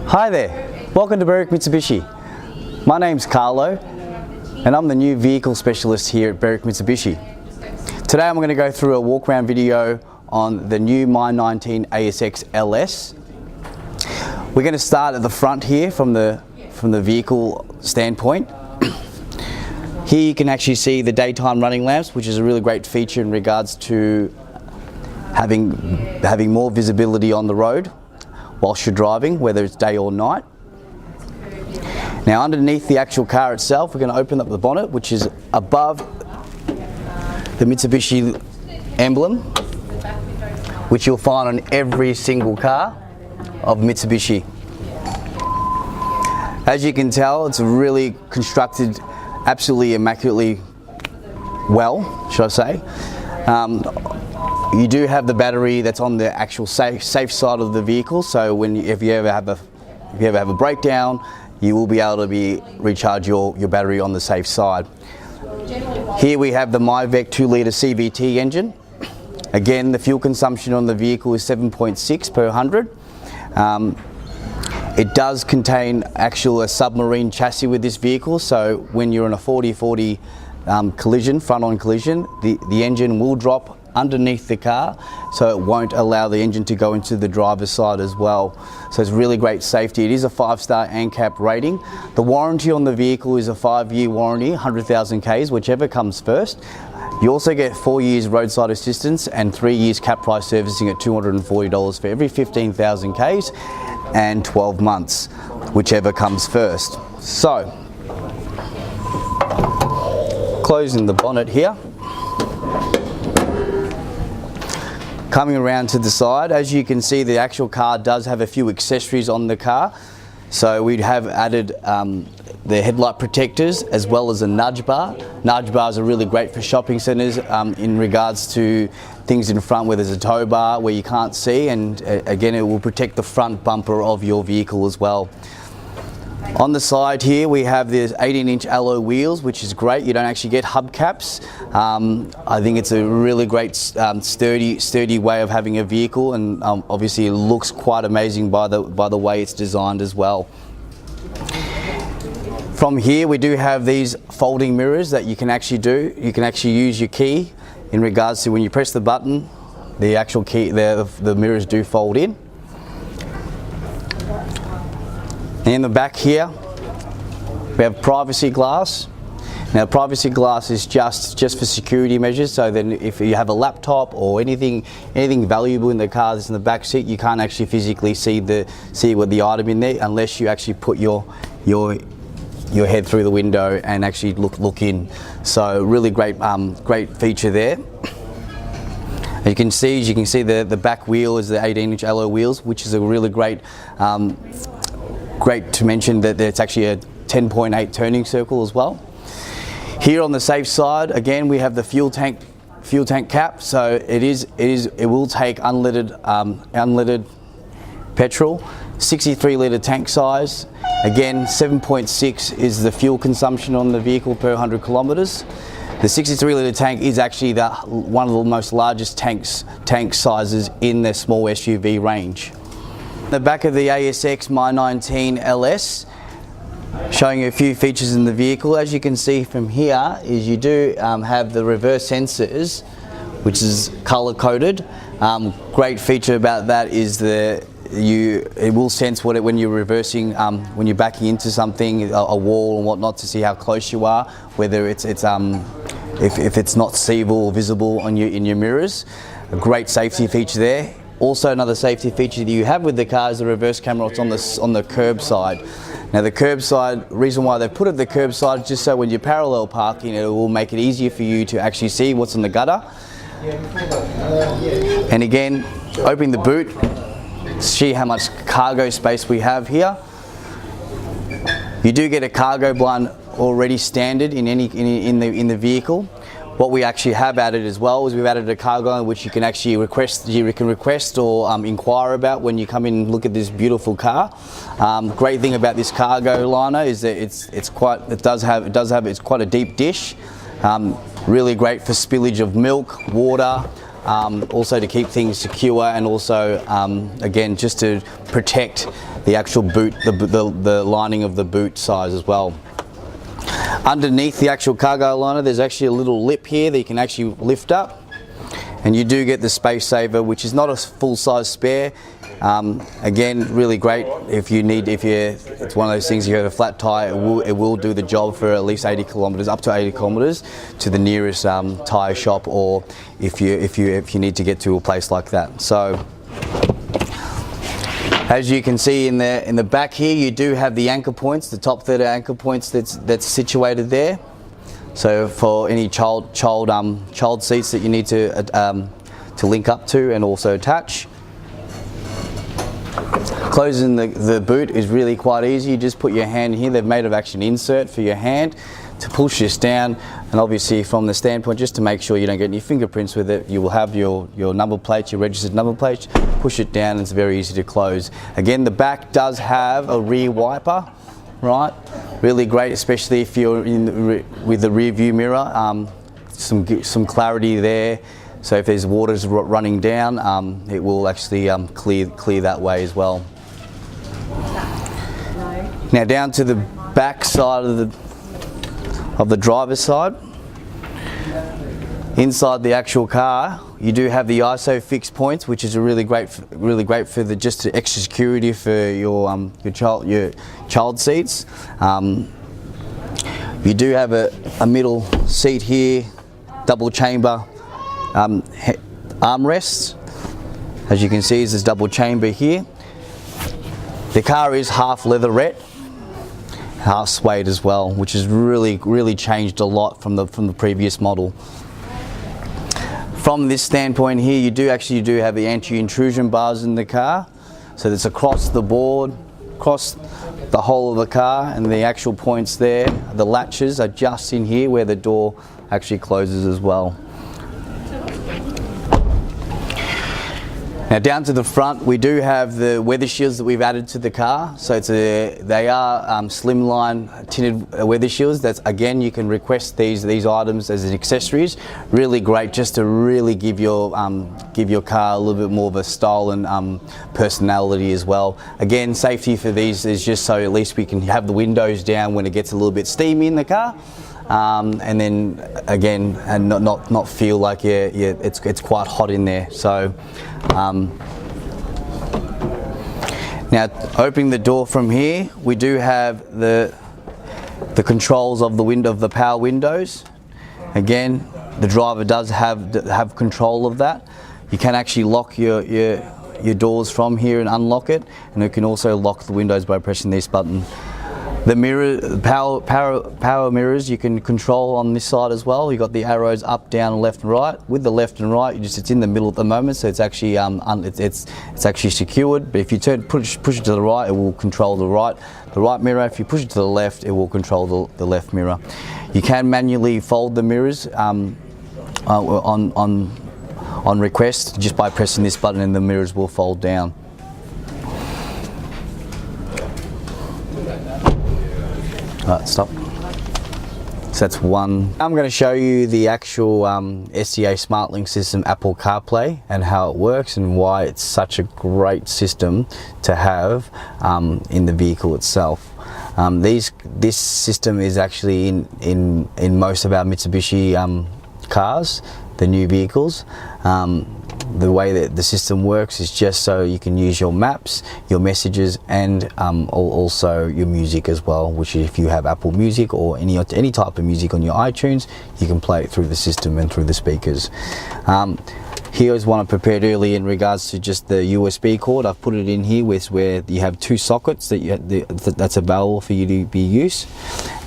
Hi there, welcome to BERWICK Mitsubishi. My name's Carlo and I'm the new vehicle specialist here at BERWICK Mitsubishi. Today I'm going to go through a walk around video on the new MY19 ASX LS. We're going to start at the front here from the vehicle standpoint. Here you can actually see the daytime running lamps, which is a really great feature in regards to having more visibility on the road whilst you're driving, whether it's day or night. Now underneath the actual car itself, we're going to open up the bonnet, which is above the Mitsubishi emblem, which you'll find on every single car of Mitsubishi. As you can tell, it's really constructed absolutely immaculately well, should I say. You do have the battery that's on the actual safe side of the vehicle, so if you ever have a breakdown, you will be able to recharge your battery on the safe side. Here we have the MY19 2-litre CVT engine. Again, the fuel consumption on the vehicle is 7.6 per 100. It does contain a submarine chassis with this vehicle, so when you're in a 40-40 collision, front-on collision, the engine will drop underneath the car, so it won't allow the engine to go into the driver's side as well. So it's really great safety. It is a 5-star ANCAP rating. The warranty on the vehicle is a 5-year warranty, 100,000 Ks, whichever comes first. You also get 4 years roadside assistance and 3 years cap price servicing at $240 for every 15,000 Ks and 12 months, whichever comes first. So, closing the bonnet here. Coming around to the side, as you can see, the actual car does have a few accessories on the car. So we have added the headlight protectors as well as a nudge bar. Nudge bars are really great for shopping centres in regards to things in front where there's a tow bar where you can't see, and again it will protect the front bumper of your vehicle as well. On the side here we have these 18-inch alloy wheels, which is great. You don't actually get hubcaps. I think it's a really great sturdy way of having a vehicle, and obviously it looks quite amazing by the way it's designed as well. From here we do have these folding mirrors that you can actually do. You can actually use your key in regards to when you press the button, the actual key, the mirrors do fold in. In the back here, we have privacy glass. Now, privacy glass is just for security measures. So then, if you have a laptop or anything valuable in the car that's in the back seat, you can't actually physically see what the item in there unless you actually put your head through the window and actually look in. So, really great feature there. As you can see the back wheel is the 18-inch alloy wheels, which is a really great to mention that it's actually a 10.8 turning circle as well. Here on the safe side, again we have the fuel tank cap. So it will take unleaded petrol, 63-litre tank size. Again, 7.6 is the fuel consumption on the vehicle per 100 kilometres. The 63-litre tank is actually one of the most largest tank sizes in the small SUV range. The back of the ASX MY19 LS, showing you a few features in the vehicle. As you can see from here, is you do have the reverse sensors, which is color coded. Great feature about that is it will sense when you're reversing, when you're backing into something, a wall and whatnot, to see how close you are, whether if it's not seeable or visible in your mirrors. A great safety feature there. Also, another safety feature that you have with the car is the reverse camera. It's on the curb side. Now the curb side, reason why they put it at the curb side is just so when you're parallel parking, it will make it easier for you to actually see what's in the gutter. And again, opening the boot, see how much cargo space we have here. You do get a cargo blind already standard in the vehicle. What we actually have added as well is we've added a cargo line which you can actually request or inquire about when you come in and look at this beautiful car. Great thing about this cargo liner is that it's quite a deep dish. Really great for spillage of milk, water, also to keep things secure, and also again just to protect the actual boot, the lining of the boot size as well. Underneath the actual cargo liner, there's actually a little lip here that you can actually lift up, and you do get the space saver, which is not a full-size spare. Again, really great if it's one of those things, you have a flat tire, it will do the job for at least 80 kilometers, up to 80 kilometers to the nearest tire shop, or if you need to get to a place like that. So as you can see in the back here, you do have the anchor points, the top third anchor points that's situated there. So for any child seats that you need to link up to and also attach. Closing the boot is really quite easy. You just put your hand here. They've made an insert for your hand to push this down, and obviously from the standpoint, just to make sure you don't get any fingerprints with it, you will have your number plate, your registered number plate. Push it down, and it's very easy to close. Again, the back does have a rear wiper, right? Really great, especially if you're with the rear view mirror. Some clarity there. So if there's waters running down, it will actually clear that way as well. Now down to the back side of the driver's side. Inside the actual car, you do have the ISO fixed points, which is really great for just the extra security for your child seats. You do have a middle seat here, double chamber armrests. As you can see, there's double chamber here. The car is half leatherette, half suede as well, which has really changed a lot from the previous model. From this standpoint here, you do have the anti-intrusion bars in the car, so that's across the board, across the whole of the car, and the actual points there, the latches are just in here where the door actually closes as well. Now down to the front, we do have the weather shields that we've added to the car. So they are slimline tinted weather shields. That's, again, you can request these items as accessories. Really great, just to really give your car a little bit more of a style and personality as well. Again, safety for these is just so at least we can have the windows down when it gets a little bit steamy in the car. And then again, and not feel like it's quite hot in there. So now opening the door from here, we do have the controls of the window, of the power windows. Again, the driver does have control of that. You can actually lock your doors from here and unlock it, and you can also lock the windows by pressing this button. The mirror, power mirrors, you can control on this side as well. You've got the arrows up, down, left and right. With the left and right, it's in the middle at the moment, so it's actually it's actually secured. But if you push it to the right, it will control the right mirror. If you push it to the left, it will control the left mirror. You can manually fold the mirrors on request just by pressing this button, and the mirrors will fold down. Right, stop. So that's one. I'm going to show you the actual SCA SmartLink system, Apple CarPlay, and how it works and why it's such a great system to have in the vehicle itself. This system is actually in most of our Mitsubishi cars, the new vehicles. The way that the system works is just so you can use your maps, your messages, and also your music as well, which if you have Apple Music or any type of music on your iTunes, you can play it through the system and through the speakers. Here's one I prepared earlier in regards to just the USB cord. I've put it in here where you have two sockets that's available for you to be used.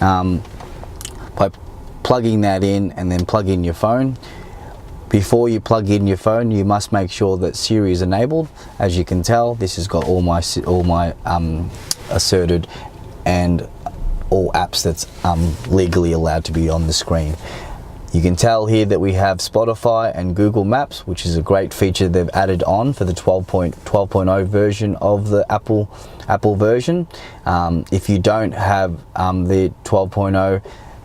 By plugging that in and then plug in your phone. Before you plug in your phone, you must make sure that Siri is enabled. As you can tell, this has got all my asserted and all apps that's legally allowed to be on the screen. You can tell here that we have Spotify and Google Maps, which is a great feature they've added on for the 12.0 version of the Apple version. If you don't have the 12.0,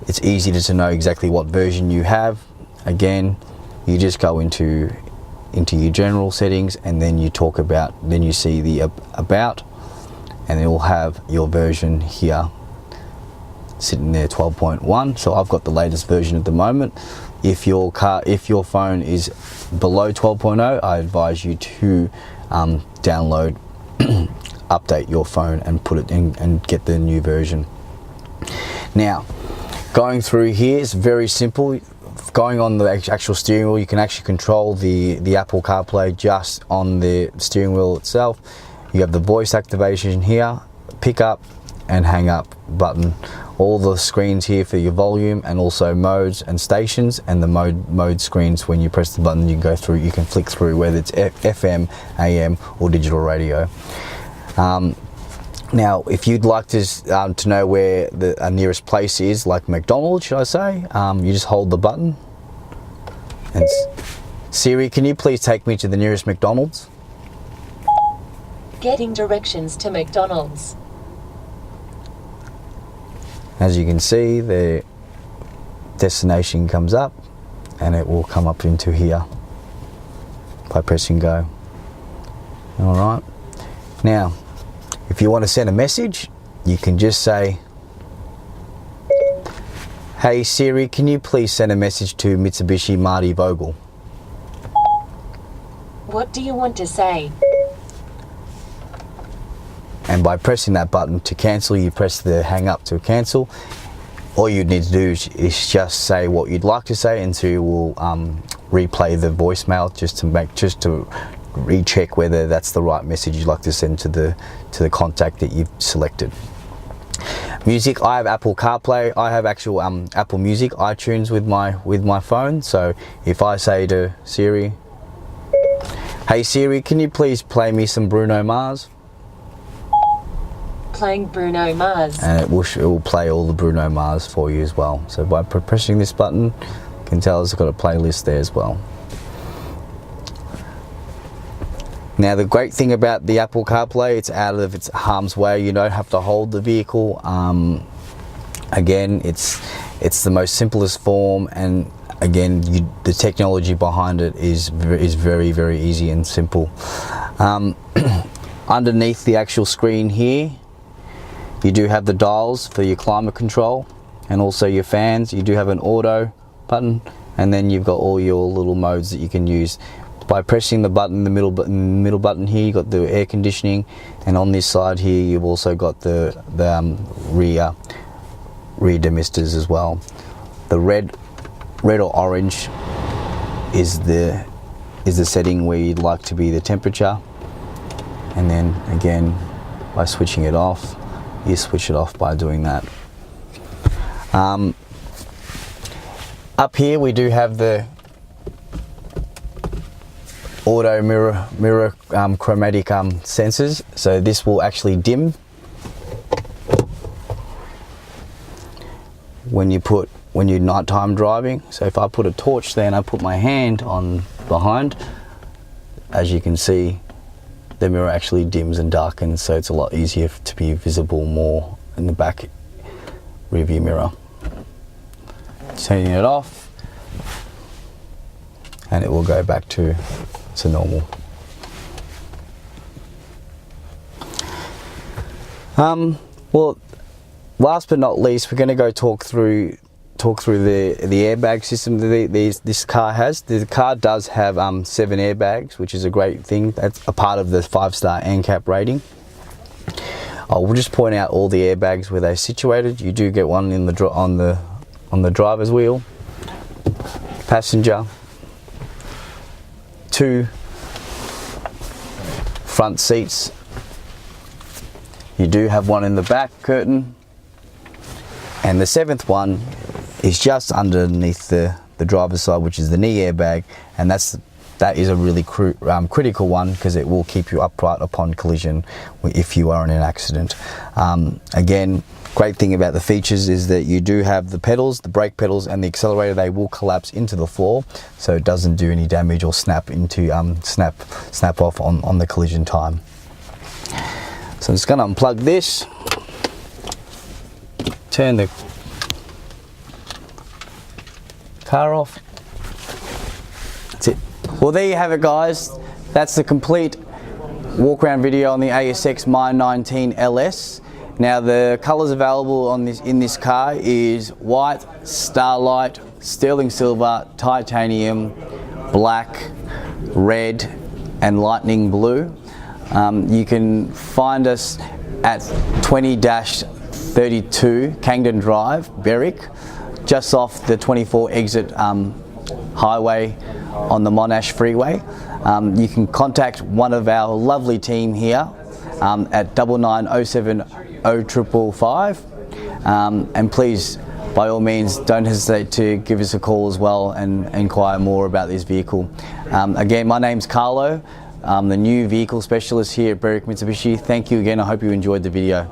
it's easy to know exactly what version you have. Again, you just go into into your general settings, and then you talk about, then you see the about, and it will have your version here sitting there, 12.1. So I've got the latest version at the moment. If your phone is below 12.0, I advise you to download, update your phone and put it in and get the new version. Now, going through here is very simple. Going on the actual steering wheel, you can actually control the Apple CarPlay just on the steering wheel itself. You have the voice activation here, pick up and hang up button. All the screens here for your volume, and also modes and stations, and the mode screens. When you press the button, you can go through, you can flick through whether it's FM, AM or digital radio. Now, if you'd like to know where the nearest place is, like McDonald's, should I say, you just hold the button. And Siri, can you please take me to the nearest McDonald's? Getting directions to McDonald's. As you can see, the destination comes up, and it will come up into here by pressing go. All right. Now, if you want to send a message, you can just say, "Hey Siri, can you please send a message to Mitsubishi Marty Vogel?" What do you want to say? And by pressing that button to cancel, you press the hang up to cancel. All you need to do is just say what you'd like to say, and so you will replay the voicemail just to recheck whether that's the right message you'd like to send to the contact that you've selected. Music, I have Apple CarPlay. I have actual Apple Music, iTunes with my phone. So if I say to Siri, "Hey Siri, can you please play me some Bruno Mars?" Playing Bruno Mars. And it will play all the Bruno Mars for you as well. So by pressing this button, you can tell it's got a playlist there as well. Now, the great thing about the Apple CarPlay, it's out of its harm's way. You don't have to hold the vehicle. Again, it's the most simplest form, and again, the technology behind it is very, very easy and simple. Underneath the actual screen here, you do have the dials for your climate control and also your fans. You do have an auto button, and then you've got all your little modes that you can use. By pressing the button, the middle button here, you've got the air conditioning, and on this side here, you've also got the rear demisters as well. The red or orange is the setting where you'd like to be the temperature, and then again, by switching it off, you switch it off by doing that. Up here we do have the auto mirror chromatic sensors. So this will actually dim when you're nighttime driving. So if I put a torch there and I put my hand on behind, as you can see, the mirror actually dims and darkens, so it's a lot easier to be visible more in the back rear view mirror. Turning it off, and it will go back to normal. Well, last but not least, we're going to go talk through the airbag system that this car has. The car does have 7 airbags, which is a great thing. That's a part of the 5-star NCAP rating. I will just point out all the airbags where they're situated. You do get one in on the driver's wheel, passenger, 2 front seats. You do have one in the back curtain, and the 7th one is just underneath the driver's side, which is the knee airbag, and that is a really critical one, because it will keep you upright upon collision if you are in an accident. Again, great thing about the features is that you do have the pedals, the brake pedals and the accelerator. They will collapse into the floor, so it doesn't do any damage or snap off on the collision time. So I'm just going to unplug this, turn the car off. That's it. Well, there you have it, guys. That's the complete walk around video on the ASX MY19 LS. Now the colours available on in this car is white, starlight, sterling silver, titanium, black, red and lightning blue. You can find us at 20-32 Cangdon Drive, Berwick, just off the 24 exit highway on the Monash Freeway. You can contact one of our lovely team here at 99070555, and please, by all means, don't hesitate to give us a call as well and inquire more about this vehicle. Again, my name's Carlo. I'm the new vehicle specialist here at BERWICK Mitsubishi. Thank you again. I hope you enjoyed the video.